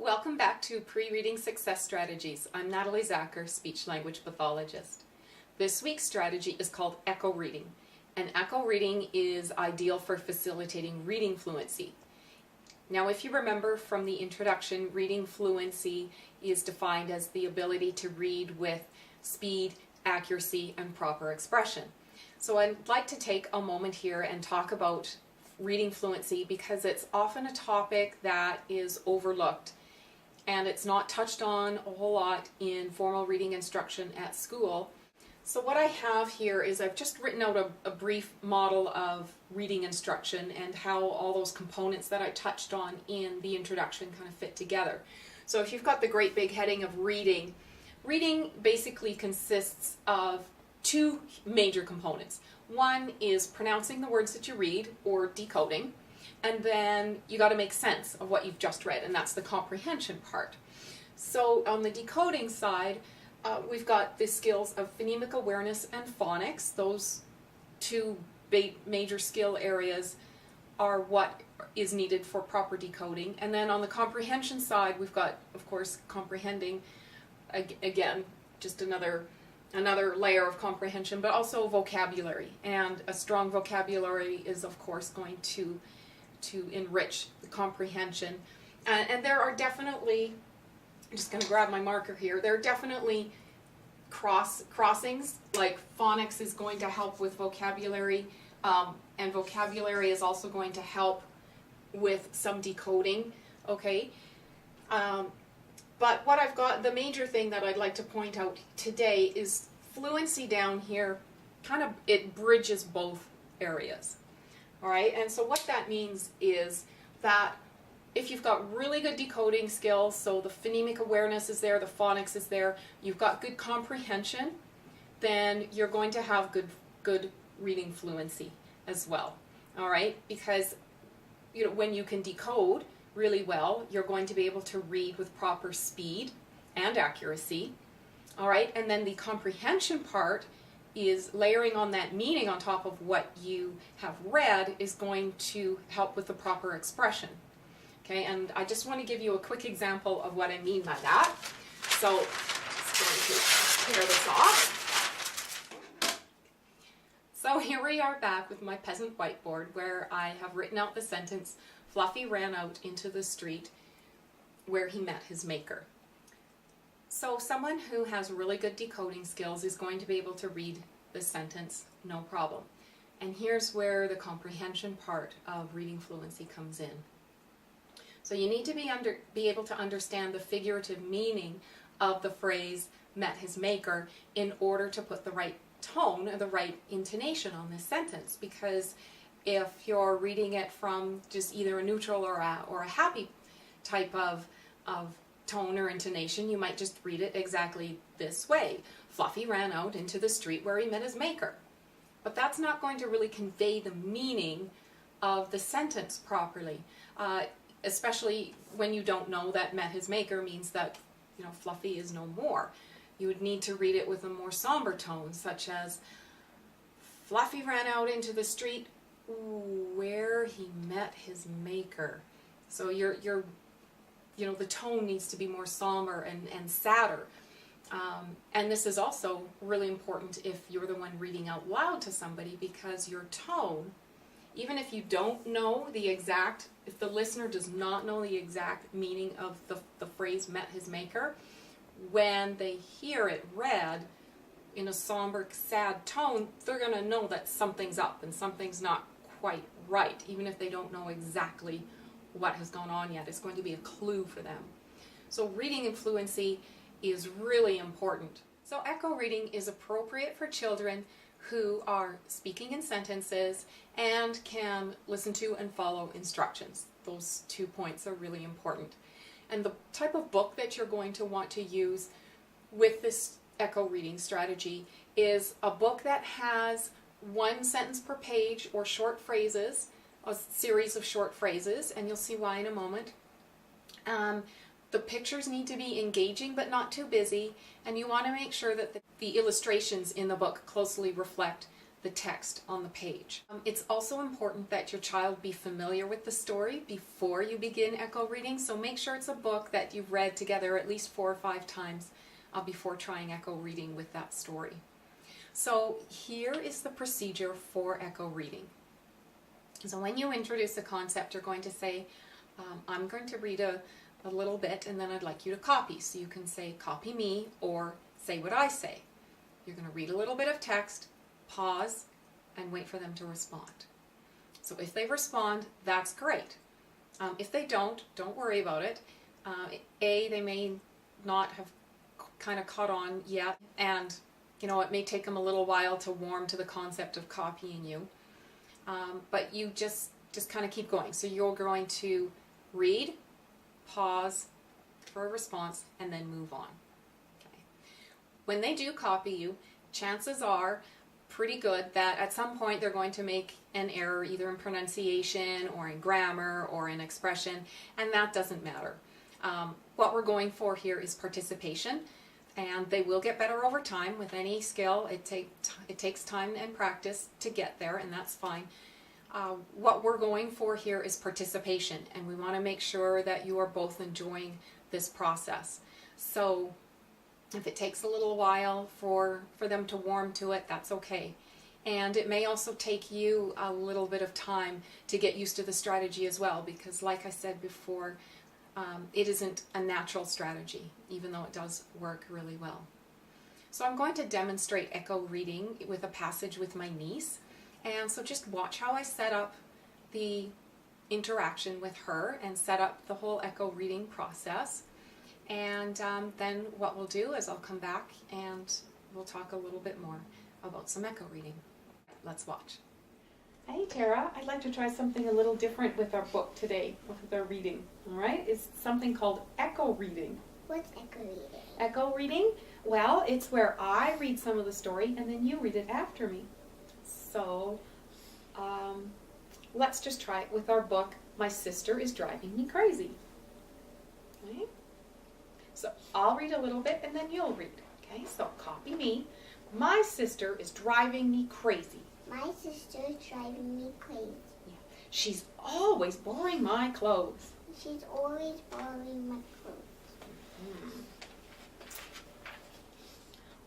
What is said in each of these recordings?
Welcome back to Pre-Reading Success Strategies. I'm Natalie Zacher, speech-language pathologist. This week's strategy is called echo reading, and echo reading is ideal for facilitating reading fluency. Now, if you remember from the introduction, reading fluency is defined as the ability to read with speed, accuracy, and proper expression. So I'd like to take a moment here and talk about reading fluency because it's often a topic that is overlooked and it's not touched on a whole lot in formal reading instruction at school. So what I have here is I've just written out a brief model of reading instruction and how all those components that I touched on in the introduction kind of fit together. So if you've got the great big heading of reading, reading basically consists of two major components. One is pronouncing the words that you read, or decoding, and then you got to make sense of what you've just read, and that's the comprehension part. So on the decoding side, we've got the skills of phonemic awareness and phonics. Those two major skill areas are what is needed for proper decoding. And then on the comprehension side, we've got, of course, comprehending, again, just another layer of comprehension, but also vocabulary. And a strong vocabulary is, of course, going to enrich the comprehension. And there are definitely, I'm just going to grab my marker here, there are definitely crossings, like phonics is going to help with vocabulary, and vocabulary is also going to help with some decoding, okay? But what I've got, the major thing that I'd like to point out today is fluency down here, it bridges both areas, all right? And so what that means is that if you've got really good decoding skills, so the phonemic awareness is there, the phonics is there, you've got good comprehension, then you're going to have good reading fluency as well, all right? Because when you can decode really well, you're going to be able to read with proper speed and accuracy, all right? And then the comprehension part is layering on that meaning on top of what you have read is going to help with the proper expression, okay? And I just want to give you a quick example of what I mean by that. So let's go to tear this off. So here we are back with my peasant whiteboard where I have written out the sentence, Fluffy ran out into the street where he met his maker. So someone who has really good decoding skills is going to be able to read this sentence, no problem. And here's where the comprehension part of reading fluency comes in. So you need to be able to understand the figurative meaning of the phrase met his maker in order to put the right tone or the right intonation on this sentence, because if you're reading it from just either a neutral or a happy type of tone or intonation, you might just read it exactly this way. Fluffy ran out into the street where he met his maker. But that's not going to really convey the meaning of the sentence properly, especially when you don't know that met his maker means that, Fluffy is no more. You would need to read it with a more somber tone, such as Fluffy ran out into the street where he met his maker. So the tone needs to be more somber and sadder. And this is also really important if you're the one reading out loud to somebody, because your tone, even if you don't know if the listener does not know the exact meaning of the phrase met his maker, when they hear it read in a somber, sad tone, they're going to know that something's up and something's not quite right, even if they don't know exactly what has gone on yet. It's going to be a clue for them. So reading in fluency is really important. So echo reading is appropriate for children who are speaking in sentences and can listen to and follow instructions. Those 2 points are really important. And the type of book that you're going to want to use with this echo reading strategy is a book that has one sentence per page or short phrases, a series of short phrases, and you'll see why in a moment. The pictures need to be engaging but not too busy, and you want to make sure that the illustrations in the book closely reflect the text on the page. It's also important that your child be familiar with the story before you begin echo reading, so make sure it's a book that you've read together at least 4 or 5 times before trying echo reading with that story. So here is the procedure for echo reading. So when you introduce a concept, you're going to say, I'm going to read a little bit and then I'd like you to copy. So you can say, copy me, or say what I say. You're going to read a little bit of text, pause, and wait for them to respond. So if they respond, that's great. If they don't worry about it. They may not have kind of caught on yet, and it may take them a little while to warm to the concept of copying you. But you just kind of keep going. So you're going to read, pause for a response, and then move on. Okay. When they do copy you, chances are pretty good that at some point they're going to make an error, either in pronunciation or in grammar or in expression, and that doesn't matter. What we're going for here is participation, and they will get better over time. With any skill, it takes time and practice to get there, and that's fine. What we're going for here is participation, and we want to make sure that you are both enjoying this process. So if it takes a little while for them to warm to it, that's okay. And it may also take you a little bit of time to get used to the strategy as well, because like I said before, it isn't a natural strategy, even though it does work really well. So I'm going to demonstrate echo reading with a passage with my niece. And so just watch how I set up the interaction with her and set up the whole echo reading process. And then what we'll do is I'll come back and we'll talk a little bit more about some echo reading. Let's watch. Hey Tara, I'd like to try something a little different with our book today, with our reading. All right? It's something called echo reading. What's echo reading? Echo reading? Well, it's where I read some of the story and then you read it after me. So let's just try it with our book, My Sister is Driving Me Crazy. Okay? So I'll read a little bit and then you'll read. Okay, so copy me. My sister is driving me crazy. My sister is driving me crazy. Yeah. She's always borrowing my clothes. She's always borrowing my clothes.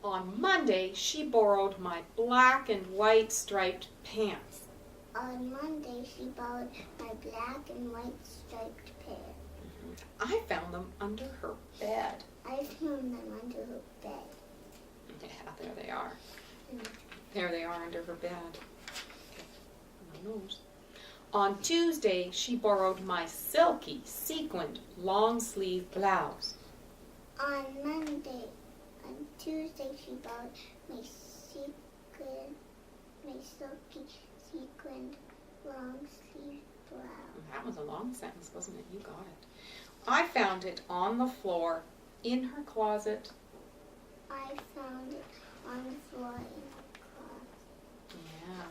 On Monday, she borrowed my black and white striped pants. On Monday, she borrowed my black and white striped pants. I found them under her bed. I found them under her bed. Yeah, there they are. There they are under her bed. Okay. My nose. On Tuesday, she borrowed my silky, sequined, long-sleeve blouse. On Tuesday, she borrowed my silky, sequined, long-sleeve blouse. That was a long sentence, wasn't it? You got it. I found it on the floor in her closet. I found it on the floor in her closet. Yeah.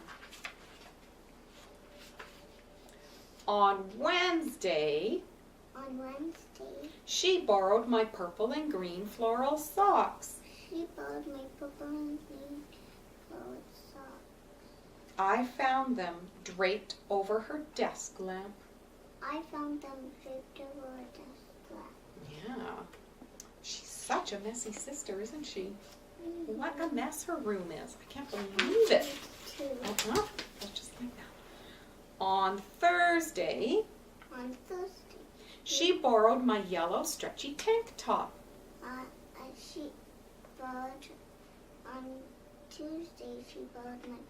On Wednesday, she borrowed my purple and green floral socks. She borrowed my purple and green floral socks. I found them draped over her desk lamp. I found them draped over her desk lamp. Yeah. She's such a messy sister, isn't she? What a mess her room is. I can't believe it. Uh-huh. Just like that. On Thursday, she borrowed my yellow stretchy tank top. She borrowed, on Tuesday, she borrowed my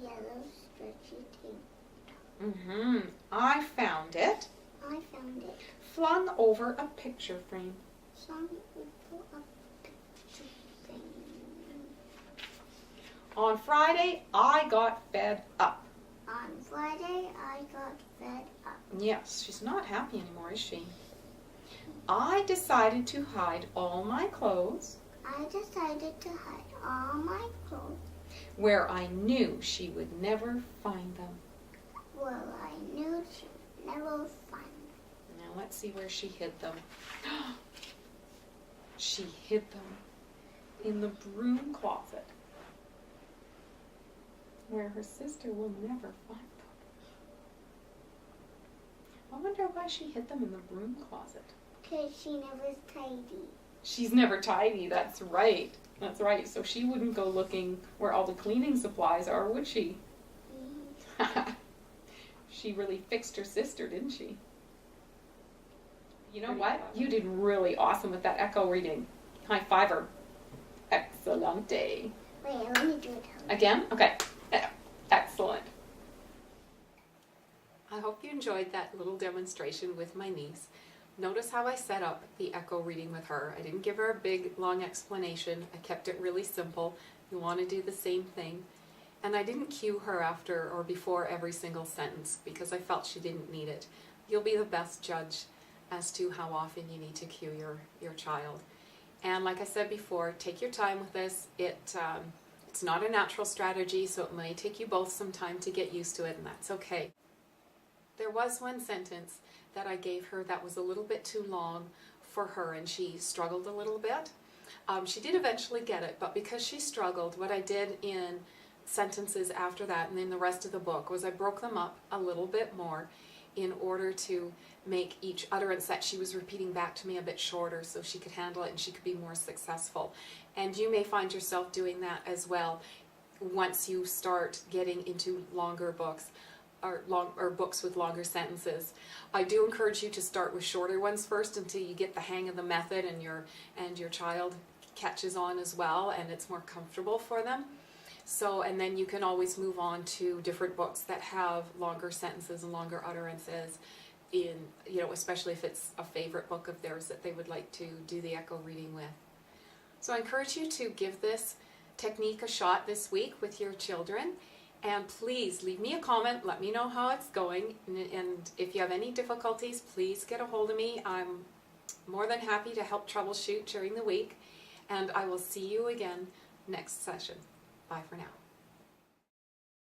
yellow stretchy tank top. I found it. Flung over a picture frame. On Friday, I got fed up. Yes, she's not happy anymore, is she? I decided to hide all my clothes. Where I knew she would never find them. Now let's see where she hid them. She hid them in the broom closet. where her sister will never find them. I wonder why she hid them in the broom closet. Because she never's tidy. She's never tidy, that's right. That's right. So she wouldn't go looking where all the cleaning supplies are, would she? She really fixed her sister, didn't she? You know what? You did really awesome with that echo reading. High five her. Excellente. Wait, I want to do it Again? Okay. Excellent. I hope you enjoyed that little demonstration with my niece. Notice how I set up the echo reading with her. I didn't give her a big, long explanation. I kept it really simple. You want to do the same thing. And I didn't cue her after or before every single sentence because I felt she didn't need it. You'll be the best judge as to how often you need to cue your child. And like I said before, take your time with this. It's not a natural strategy, so it may take you both some time to get used to it, and that's okay. There was one sentence that I gave her that was a little bit too long for her, and she struggled a little bit. She did eventually get it, but because she struggled, what I did in sentences after that and in the rest of the book was I broke them up a little bit more in order to make each utterance that she was repeating back to me a bit shorter so she could handle it and she could be more successful. And you may find yourself doing that as well once you start getting into longer books or books with longer sentences. I do encourage you to start with shorter ones first until you get the hang of the method and your child catches on as well and it's more comfortable for them. So, and then you can always move on to different books that have longer sentences and longer utterances in, especially if it's a favorite book of theirs that they would like to do the echo reading with. So I encourage you to give this technique a shot this week with your children. And please leave me a comment, let me know how it's going. And if you have any difficulties, please get a hold of me. I'm more than happy to help troubleshoot during the week. And I will see you again next session. Bye for now.